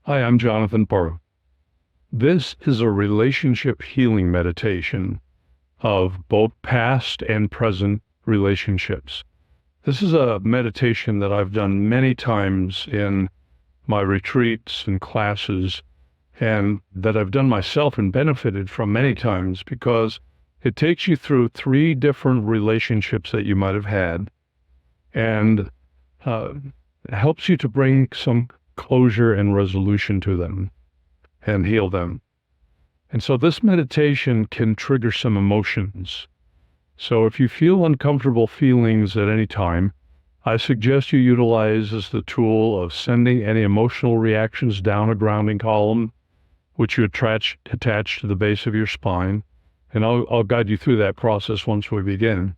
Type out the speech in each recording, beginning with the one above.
Hi, I'm Jonathan Porter. This is a relationship healing meditation of both past and present relationships. This is a meditation that I've done many times in my retreats and classes, and that I've done myself and benefited from many times because it takes you through three different relationships that you might have had and uh, helps you to bring some closure and resolution to them and heal them. And so this meditation can trigger some emotions. So if you feel uncomfortable feelings at any time, I suggest you utilize as the tool of sending any emotional reactions down a grounding column, which you attach to the base of your spine. And I'll guide you through that process once we begin.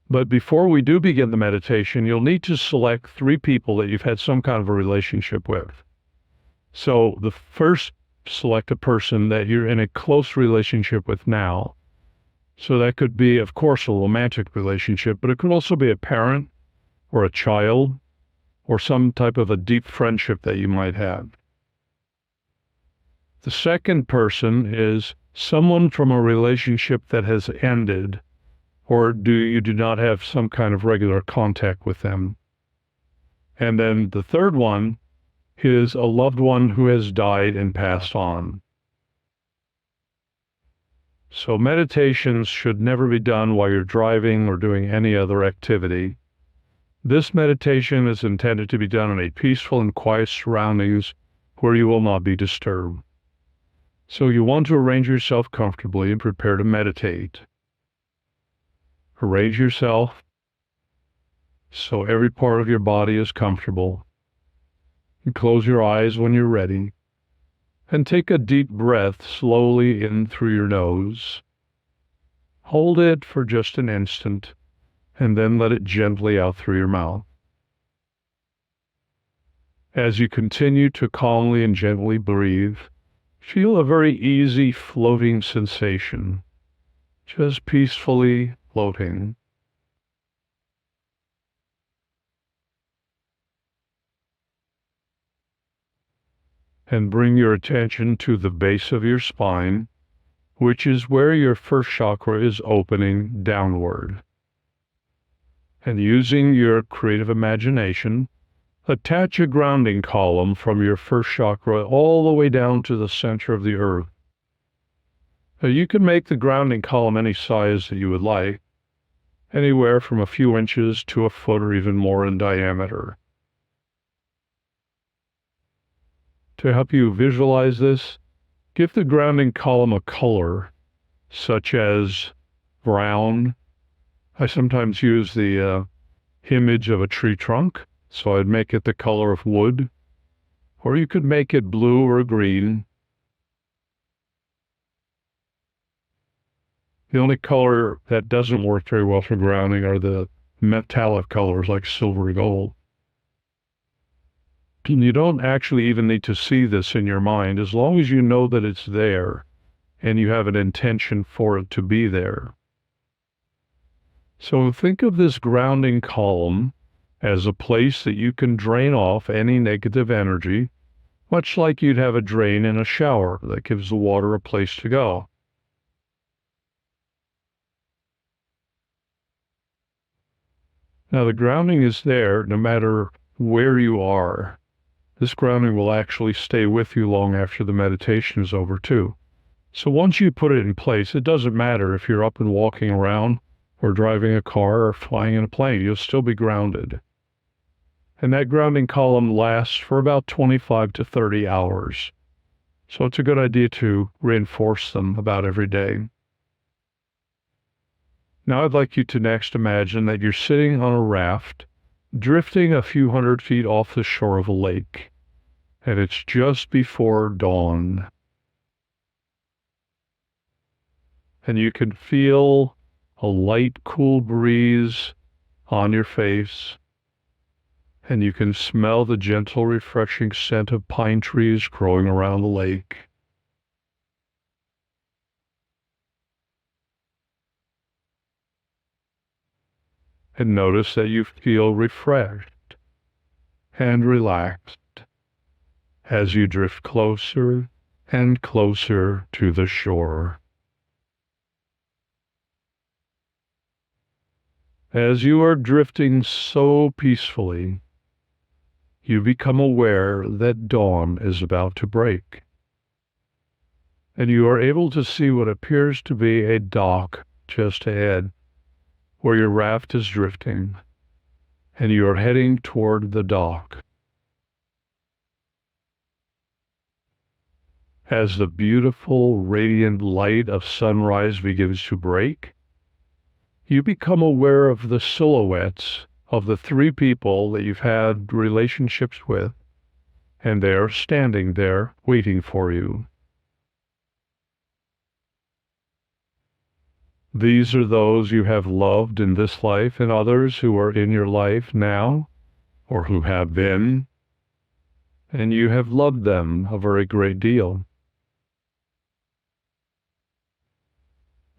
But before we do begin the meditation, you'll need to select three people that you've had some kind of a relationship with. So the first, select a person that you're in a close relationship with now. So that could be, of course, a romantic relationship, but it could also be a parent or a child or some type of a deep friendship that you might have. The second person is someone from a relationship that has ended, or you do not have some kind of regular contact with them. And then the third one is a loved one who has died and passed on. So meditations should never be done while you're driving or doing any other activity. This meditation is intended to be done in a peaceful and quiet surroundings where you will not be disturbed. So you want to arrange yourself comfortably and prepare to meditate. Arrange yourself so every part of your body is comfortable. You close your eyes when you're ready and take a deep breath slowly in through your nose. Hold it for just an instant and then let it gently out through your mouth. As you continue to calmly and gently breathe, feel a very easy floating sensation, just peacefully floating. And bring your attention to the base of your spine, which is where your first chakra is opening downward. And using your creative imagination, attach a grounding column from your first chakra all the way down to the center of the earth. Now you can make the grounding column any size that you would like, anywhere from a few inches to a foot or even more in diameter. To help you visualize this, give the grounding column a color, such as brown. I sometimes use the image of a tree trunk, so I'd make it the color of wood, or you could make it blue or green. The only color that doesn't work very well for grounding are the metallic colors like silver and gold. And you don't actually even need to see this in your mind, as long as you know that it's there and you have an intention for it to be there. So think of this grounding column as a place that you can drain off any negative energy, much like you'd have a drain in a shower that gives the water a place to go. Now the grounding is there no matter where you are. This grounding will actually stay with you long after the meditation is over too. So once you put it in place, it doesn't matter if you're up and walking around or driving a car or flying in a plane, you'll still be grounded. And that grounding column lasts for about 25 to 30 hours. So it's a good idea to reinforce them about every day. Now I'd like you to next imagine that you're sitting on a raft, drifting a few hundred feet off the shore of a lake, and it's just before dawn. And you can feel a light, cool breeze on your face, and you can smell the gentle, refreshing scent of pine trees growing around the lake. And notice that you feel refreshed and relaxed as you drift closer and closer to the shore. As you are drifting so peacefully, you become aware that dawn is about to break, and you are able to see what appears to be a dock just ahead, where your raft is drifting, and you are heading toward the dock. As the beautiful, radiant light of sunrise begins to break, you become aware of the silhouettes of the three people that you've had relationships with, and they are standing there waiting for you. These are those you have loved in this life and others who are in your life now or who have been, and you have loved them a very great deal.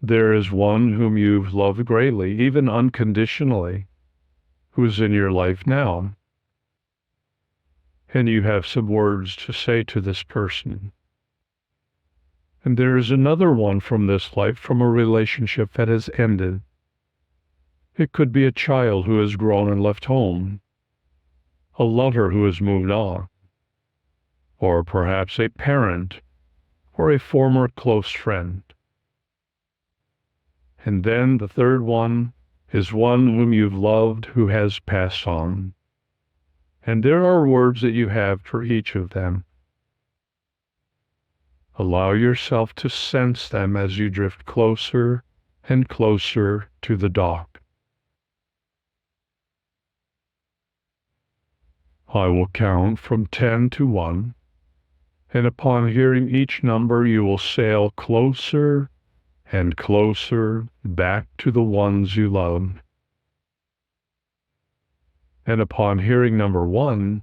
There is one whom you've loved greatly, even unconditionally, who is in your life now, and you have some words to say to this person. And there is another one from this life, from a relationship that has ended. It could be a child who has grown and left home, a lover who has moved on, or perhaps a parent or a former close friend. And then the third one is one whom you've loved who has passed on. And there are words that you have for each of them. Allow yourself to sense them as you drift closer and closer to the dock. I will count from 10 to 1, and upon hearing each number you will sail closer and closer back to the ones you love. And upon hearing number 1,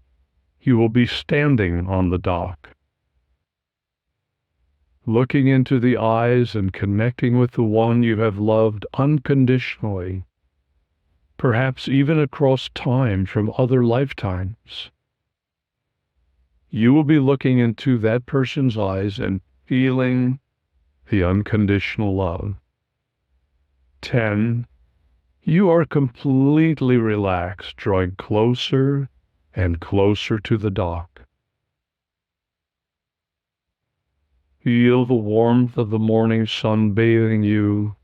you will be standing on the dock, looking into the eyes and connecting with the one you have loved unconditionally, perhaps even across time from other lifetimes. You will be looking into that person's eyes and feeling the unconditional love. 10. You are completely relaxed, drawing closer and closer to the dock. Feel the warmth of the morning sun bathing you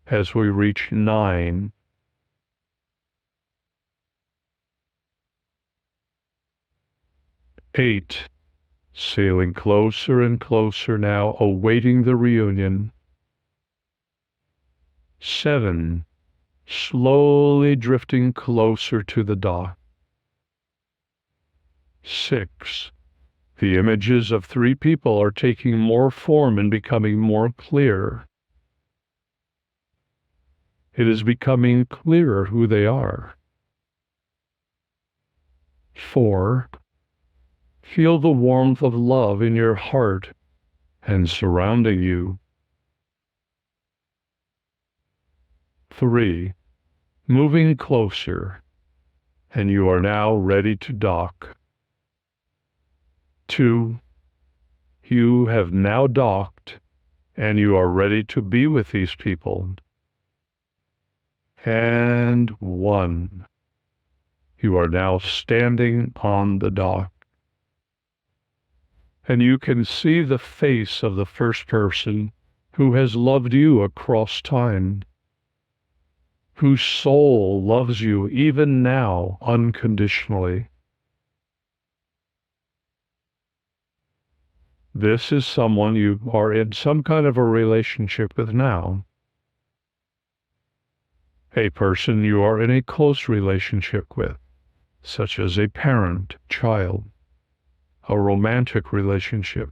as we reach 9. 8. Sailing closer and closer now, awaiting the reunion. 7. Slowly drifting closer to the dock. 6. The images of 3 people are taking more form and becoming more clear. It is becoming clearer who they are. 4. Feel the warmth of love in your heart and surrounding you. 3. Moving closer, and you are now ready to dock. 2. You have now docked, and you are ready to be with these people. And 1. You are now standing on the dock. And you can see the face of the first person who has loved you across time, whose soul loves you even now unconditionally. This is someone you are in some kind of a relationship with now. A person you are in a close relationship with, such as a parent, child, a romantic relationship,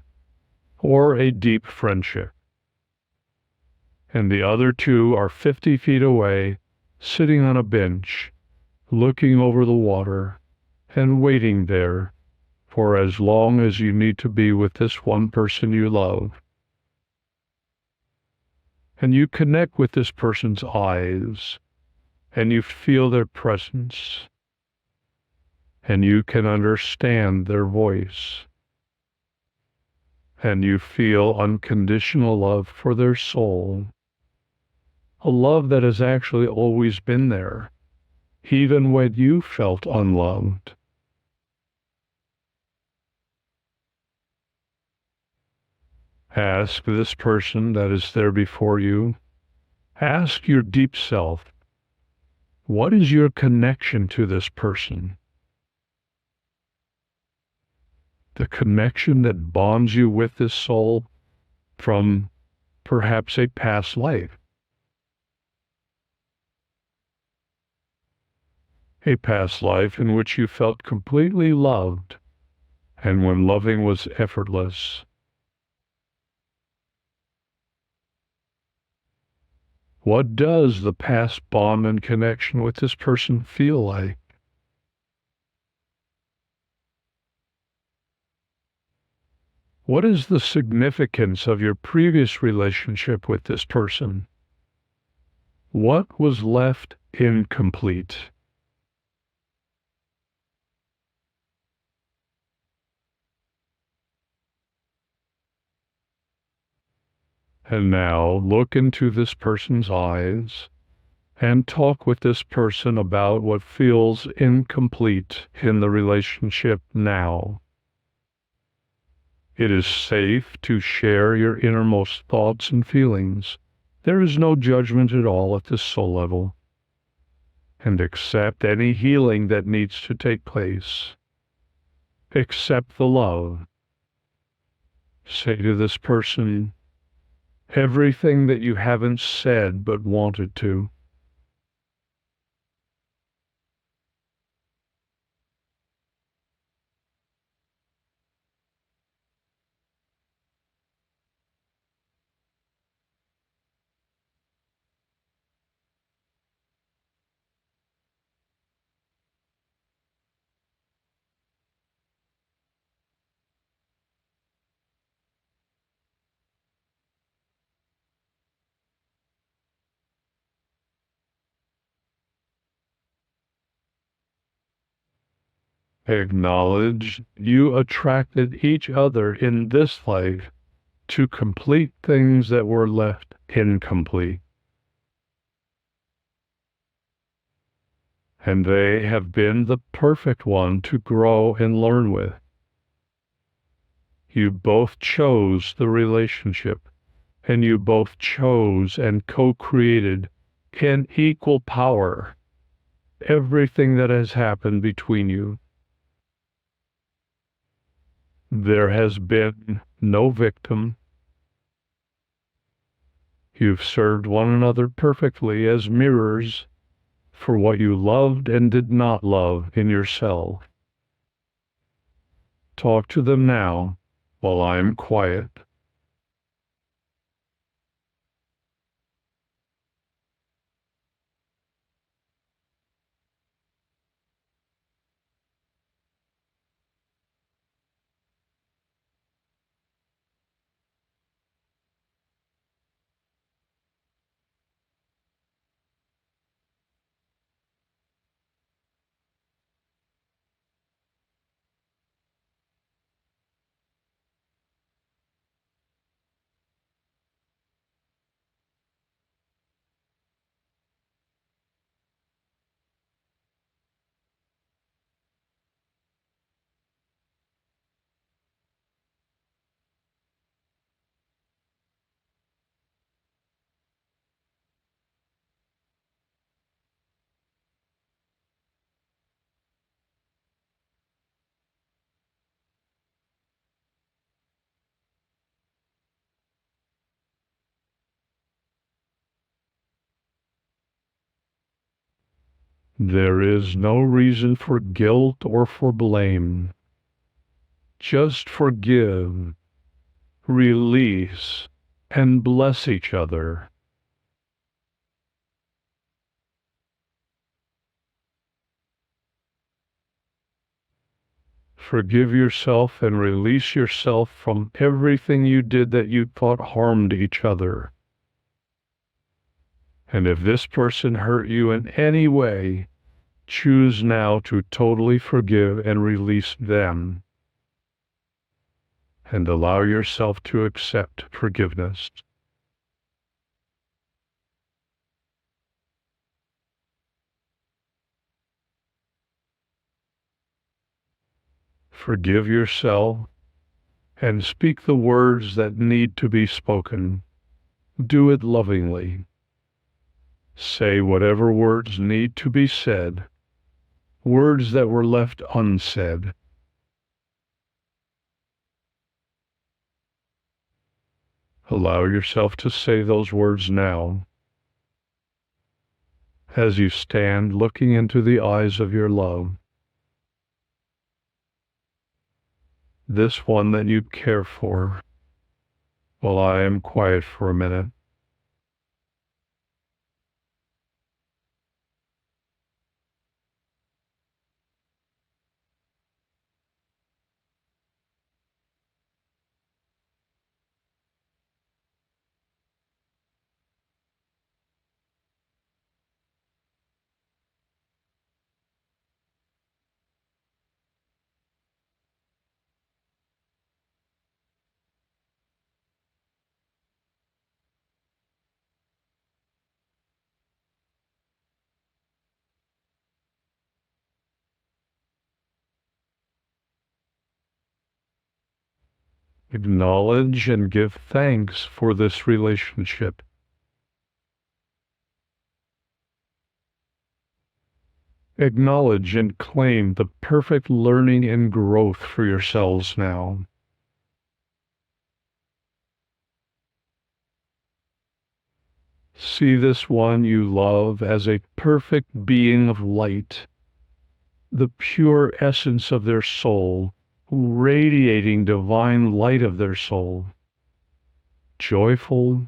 or a deep friendship. And the other 2 are 50 feet away, sitting on a bench, looking over the water, and waiting there for as long as you need to be with this one person you love. And you connect with this person's eyes, and you feel their presence, and you can understand their voice. and you feel unconditional love for their soul, a love that has actually always been there, even when you felt unloved. Ask this person that is there before you, ask your deep self, what is your connection to this person? The connection that bonds you with this soul from perhaps a past life. A past life in which you felt completely loved, and when loving was effortless. What does the past bond and connection with this person feel like? What is the significance of your previous relationship with this person? What was left incomplete? And now look into this person's eyes and talk with this person about what feels incomplete in the relationship now. It is safe to share your innermost thoughts and feelings. There is no judgment at all at this soul level. And accept any healing that needs to take place. Accept the love. Say to this person everything that you haven't said but wanted to. Acknowledge you attracted each other in this life to complete things that were left incomplete. And they have been the perfect one to grow and learn with. You both chose the relationship, and you both chose and co-created in equal power everything that has happened between you. There has been no victim. You've served one another perfectly as mirrors for what you loved and did not love in yourself. Talk to them now while I am quiet. There is no reason for guilt or for blame. Just forgive, release, and bless each other. Forgive yourself and release yourself from everything you did that you thought harmed each other. And if this person hurt you in any way, choose now to totally forgive and release them. and allow yourself to accept forgiveness. Forgive yourself and speak the words that need to be spoken. Do it lovingly. Say whatever words need to be said, words that were left unsaid. Allow yourself to say those words now. As you stand looking into the eyes of your love, this one that you care for, while I am quiet for a minute. Acknowledge and give thanks for this relationship. Acknowledge and claim the perfect learning and growth for yourselves now. See this one you love as a perfect being of light, the pure essence of their soul, radiating divine light of their soul, joyful,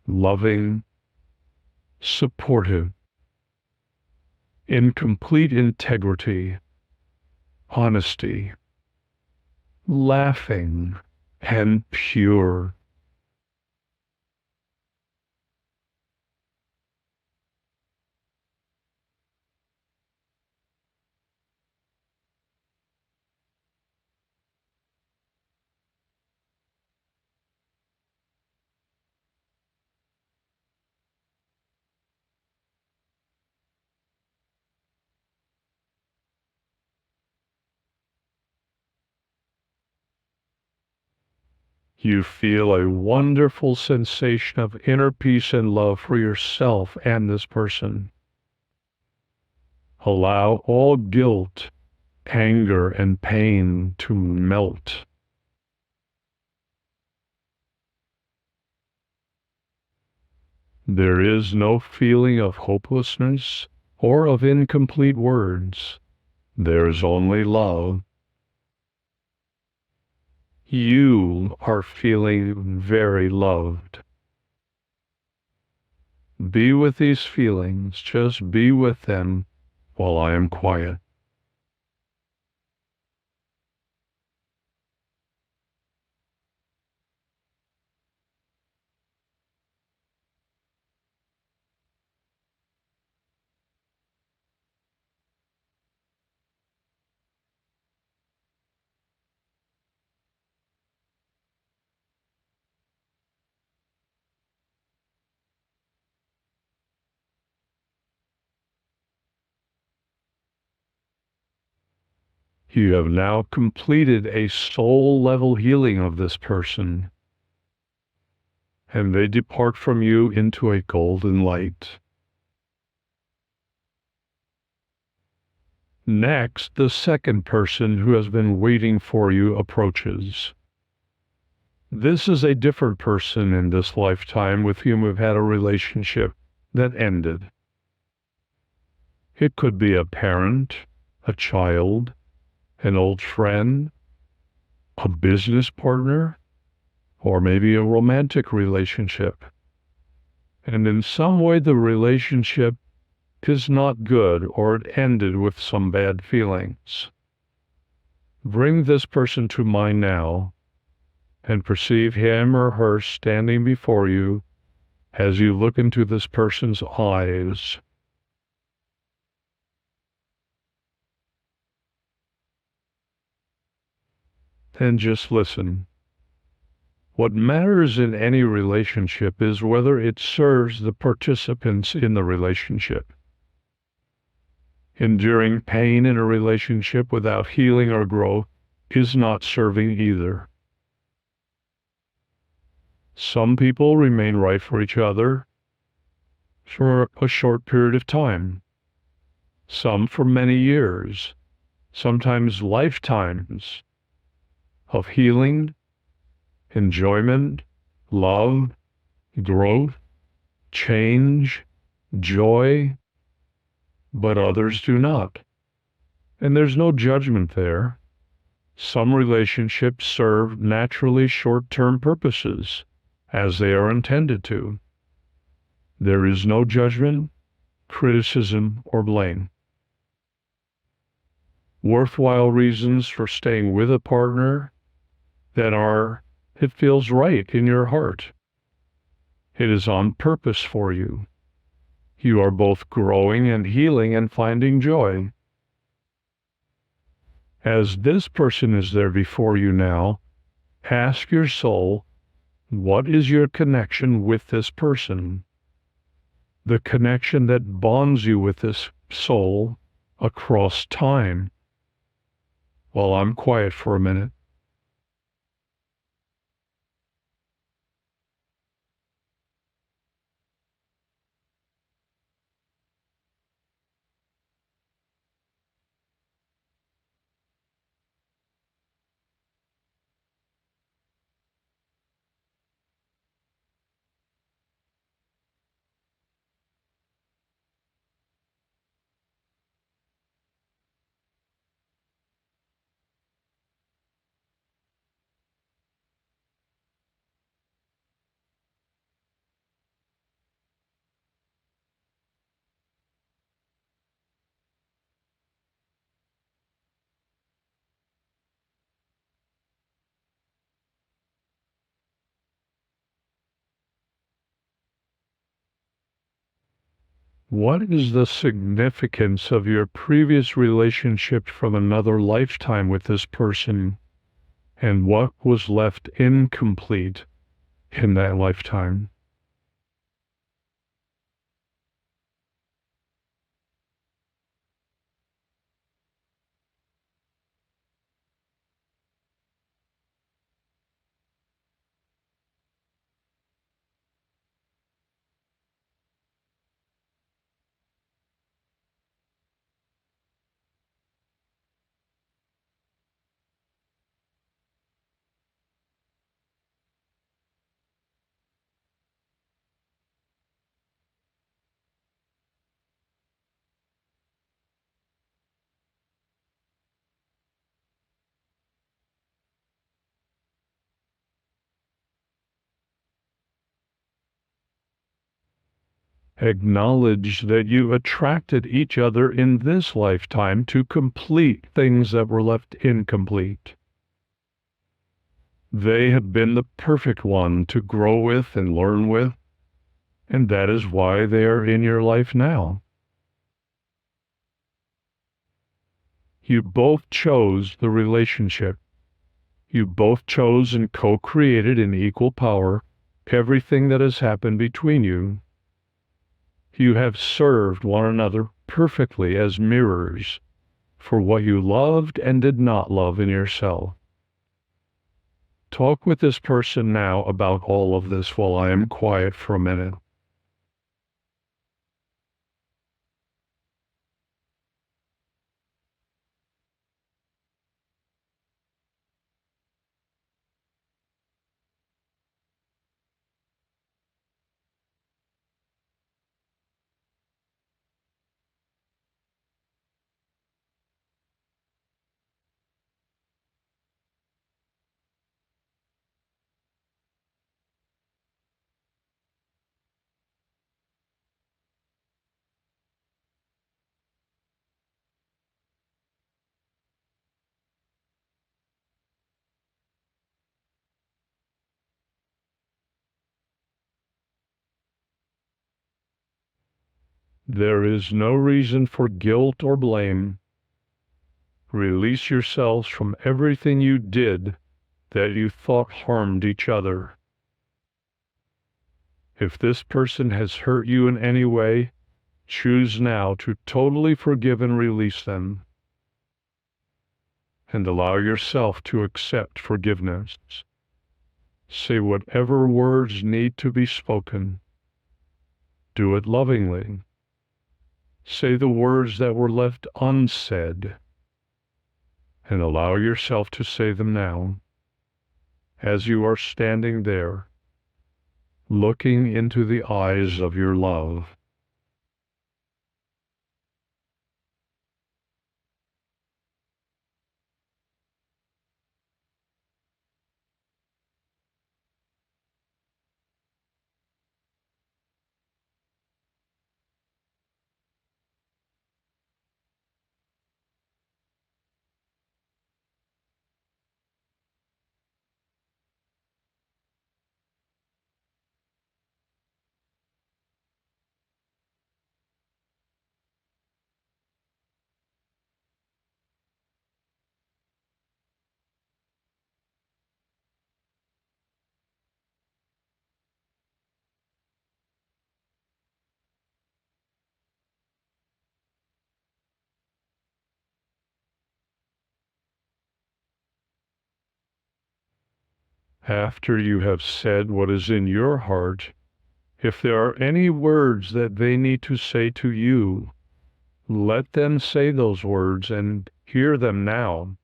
loving, supportive, in complete integrity, honesty, laughing, and pure. You feel a wonderful sensation of inner peace and love for yourself and this person. Allow all guilt, anger, and pain to melt. There is no feeling of hopelessness or of incomplete words. There is only love. You are feeling very loved. Be with these feelings, just be with them while I am quiet. You have now completed a soul-level healing of this person, and they depart from you into a golden light. Next, the second person who has been waiting for you approaches. This is a different person in this lifetime with whom you've had a relationship that ended. It could be a parent, a child, an old friend, a business partner, or maybe a romantic relationship. And in some way the relationship is not good, or it ended with some bad feelings. Bring this person to mind now and perceive him or her standing before you as you look into this person's eyes. then just listen. What matters in any relationship is whether it serves the participants in the relationship. Enduring pain in a relationship without healing or growth is not serving either. Some people remain right for each other for a short period of time, some for many years, sometimes lifetimes of healing, enjoyment, love, growth, change, joy, but others do not. And there's no judgment there. Some relationships serve naturally short-term purposes, as they are intended to. There is no judgment, criticism, or blame. Worthwhile reasons for staying with a partner that are, it feels right in your heart. It is on purpose for you. You are both growing and healing and finding joy. As this person is there before you now, ask your soul, what is your connection with this person? The connection that bonds you with this soul across time. While I'm quiet for a minute. What is the significance of your previous relationship from another lifetime with this person, and what was left incomplete in that lifetime? Acknowledge that you attracted each other in this lifetime to complete things that were left incomplete. They have been the perfect one to grow with and learn with, and that is why they are in your life now. You both chose the relationship. You both chose and co-created in equal power everything that has happened between you. You have served one another perfectly as mirrors for what you loved and did not love in yourself. Talk with this person now about all of this while I am quiet for a minute. There is no reason for guilt or blame. Release yourselves from everything you did that you thought harmed each other. If this person has hurt you in any way, choose now to totally forgive and release them, and allow yourself to accept forgiveness. Say whatever words need to be spoken. Do it lovingly. Say the words that were left unsaid, and allow yourself to say them now, as you are standing there, looking into the eyes of your love. After you have said what is in your heart, if there are any words that they need to say to you, let them say those words and hear them now.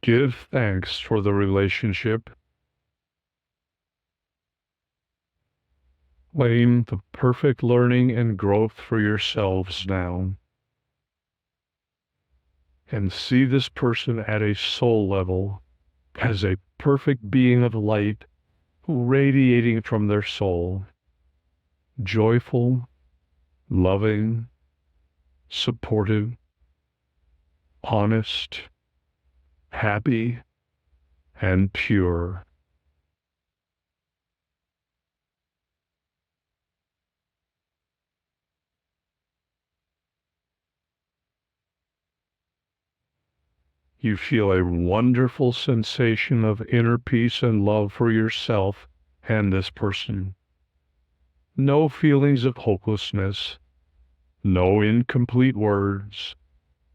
Give thanks for the relationship. Claim the perfect learning and growth for yourselves now. And see this person at a soul level as a perfect being of light radiating from their soul, joyful, loving, supportive, honest, happy, and pure. You feel a wonderful sensation of inner peace and love for yourself and this person. No feelings of hopelessness, no incomplete words.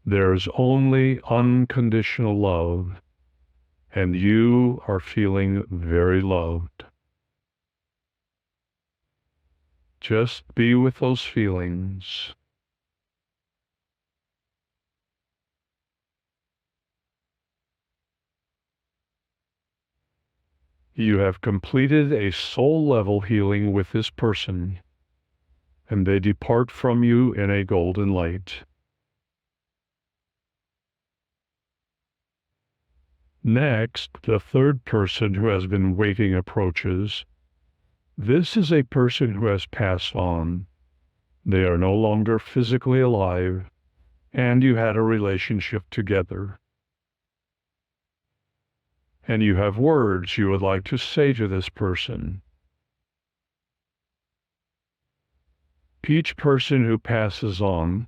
There is only unconditional love, and you are feeling very loved. Just be with those feelings. You have completed a soul-level healing with this person, and they depart from you in a golden light. Next, the third person who has been waiting approaches. This is a person who has passed on. They are no longer physically alive, and you had a relationship together. And you have words you would like to say to this person. Each person who passes on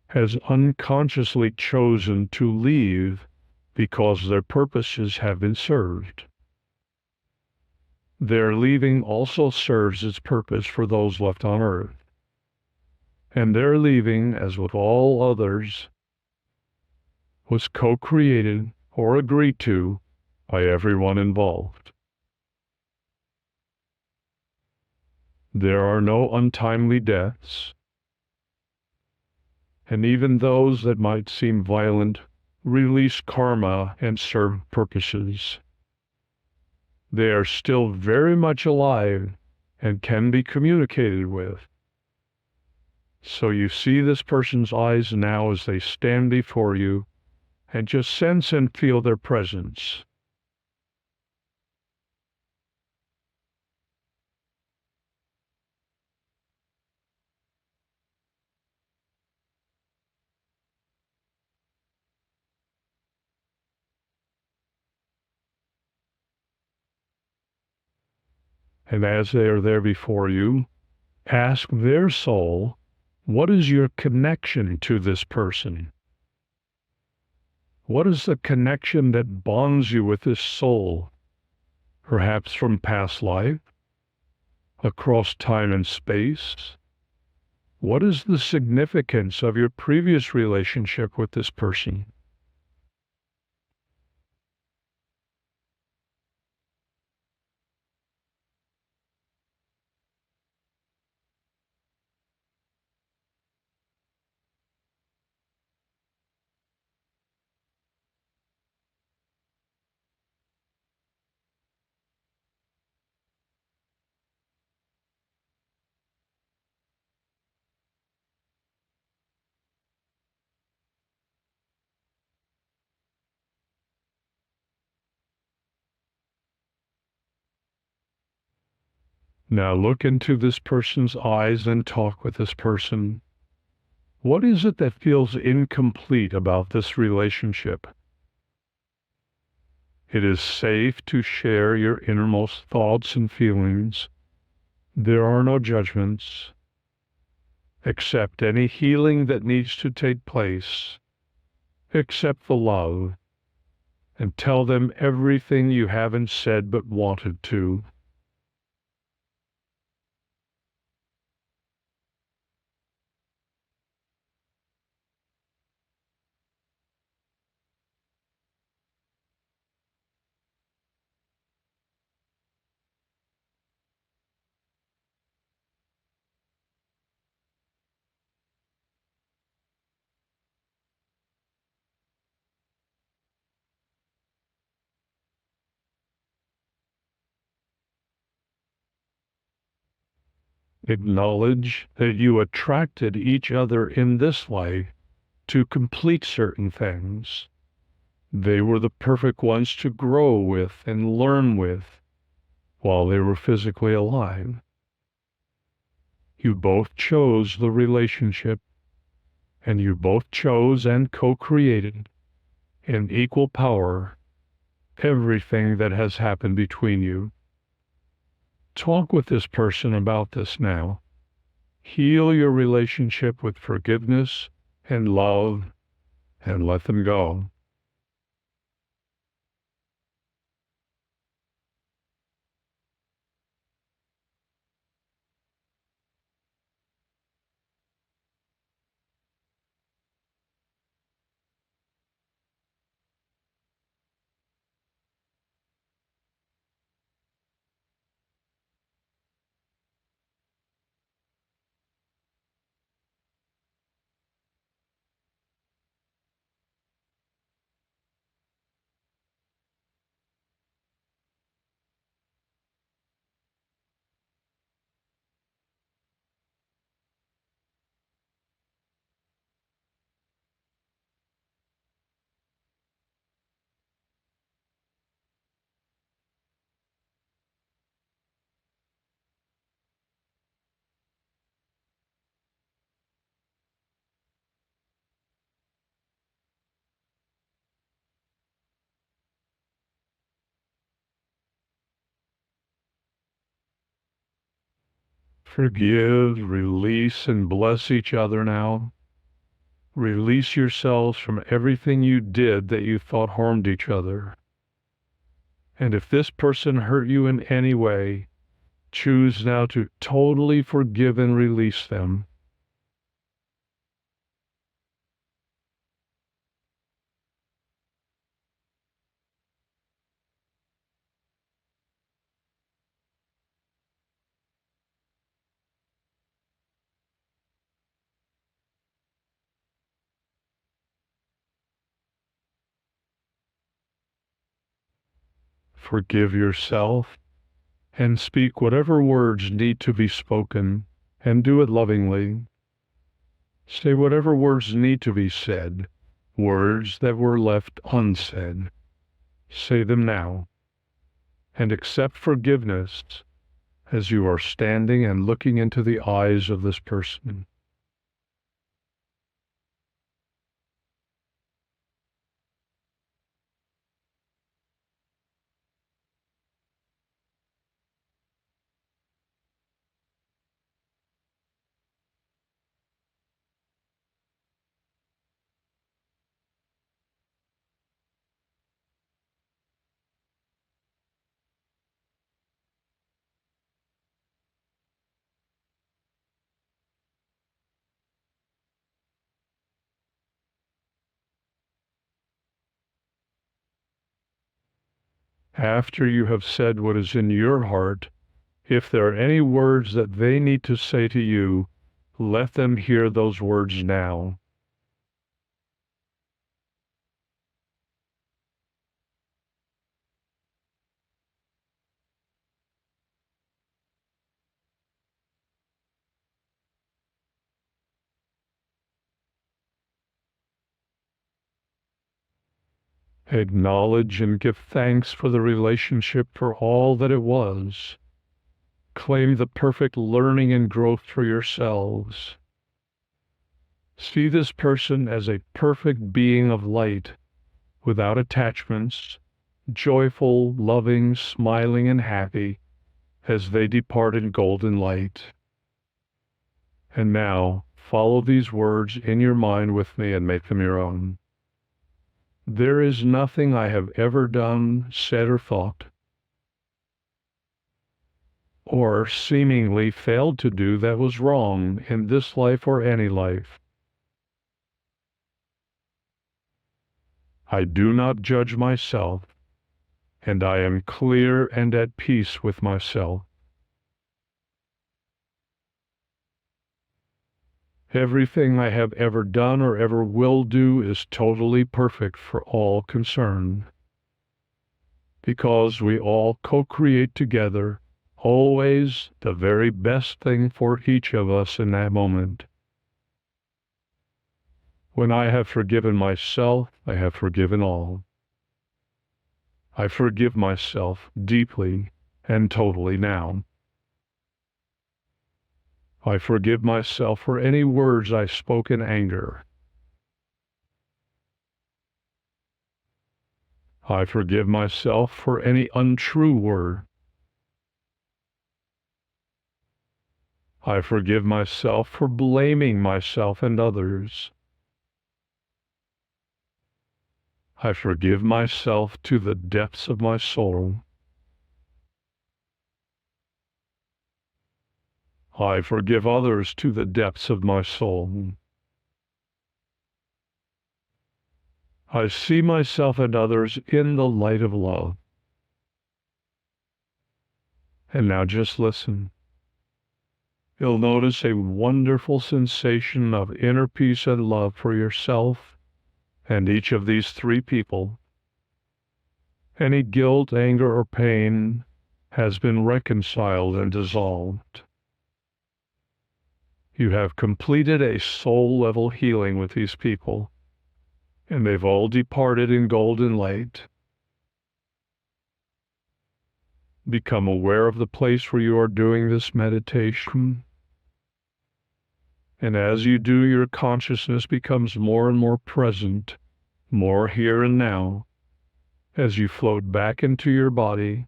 has unconsciously chosen to leave because their purposes have been served. Their leaving also serves its purpose for those left on earth. And their leaving, as with all others, was co-created or agreed to by everyone involved. There are no untimely deaths, and even those that might seem violent release karma and serve purposes. They are still very much alive and can be communicated with. So you see this person's eyes now as they stand before you, and just sense and feel their presence. And as they are there before you, ask their soul, what is your connection to this person? What is the connection that bonds you with this soul? Perhaps from past life, across time and space? What is the significance of your previous relationship with this person? Now look into this person's eyes and talk with this person. What is it that feels incomplete about this relationship? It is safe to share your innermost thoughts and feelings. There are no judgments. Accept any healing that needs to take place. Accept the love. And tell them everything you haven't said but wanted to. Acknowledge that you attracted each other in this way to complete certain things. They were the perfect ones to grow with and learn with while they were physically alive. You both chose the relationship, and you both chose and co-created in equal power everything that has happened between you. Talk with this person about this now. Heal your relationship with forgiveness and love, and let them go. Forgive, release, and bless each other now. Release yourselves from everything you did that you thought harmed each other. And if this person hurt you in any way, choose now to totally forgive and release them. forgive yourself, and speak whatever words need to be spoken, and do it lovingly. Say whatever words need to be said, words that were left unsaid. Say them now, and accept forgiveness as you are standing and looking into the eyes of this person. After you have said what is in your heart, if there are any words that they need to say to you, let them hear those words now. Acknowledge and give thanks for the relationship for all that it was. Claim the perfect learning and growth for yourselves. See this person as a perfect being of light, without attachments, joyful, loving, smiling, and happy, as they depart in golden light. And now, follow these words in your mind with me and make them your own. There is nothing I have ever done, said, or thought, or seemingly failed to do that was wrong in this life or any life. I do not judge myself, and I am clear and at peace with myself. Everything I have ever done or ever will do is totally perfect for all concerned, because we all co-create together always the very best thing for each of us in that moment. When I have forgiven myself, I have forgiven all. I forgive myself deeply and totally now. I forgive myself for any words I spoke in anger. I forgive myself for any untrue word. I forgive myself for blaming myself and others. I forgive myself to the depths of my soul. I forgive others to the depths of my soul. I see myself and others in the light of love. And now just listen. You'll notice a wonderful sensation of inner peace and love for yourself and each of these three people. Any guilt, anger, or pain has been reconciled and dissolved. You have completed a soul-level healing with these people, and they've all departed in golden light. Become aware of the place where you are doing this meditation. And as you do, your consciousness becomes more and more present, more here and now, as you float back into your body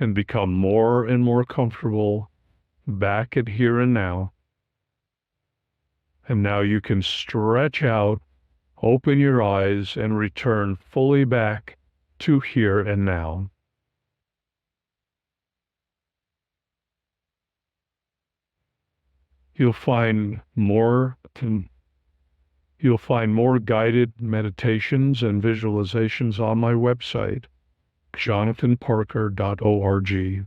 and become more and more comfortable back at here and now. And now you can stretch out, open your eyes, and return fully back to here and now. You'll find more guided meditations and visualizations on my website, jonathanparker.org.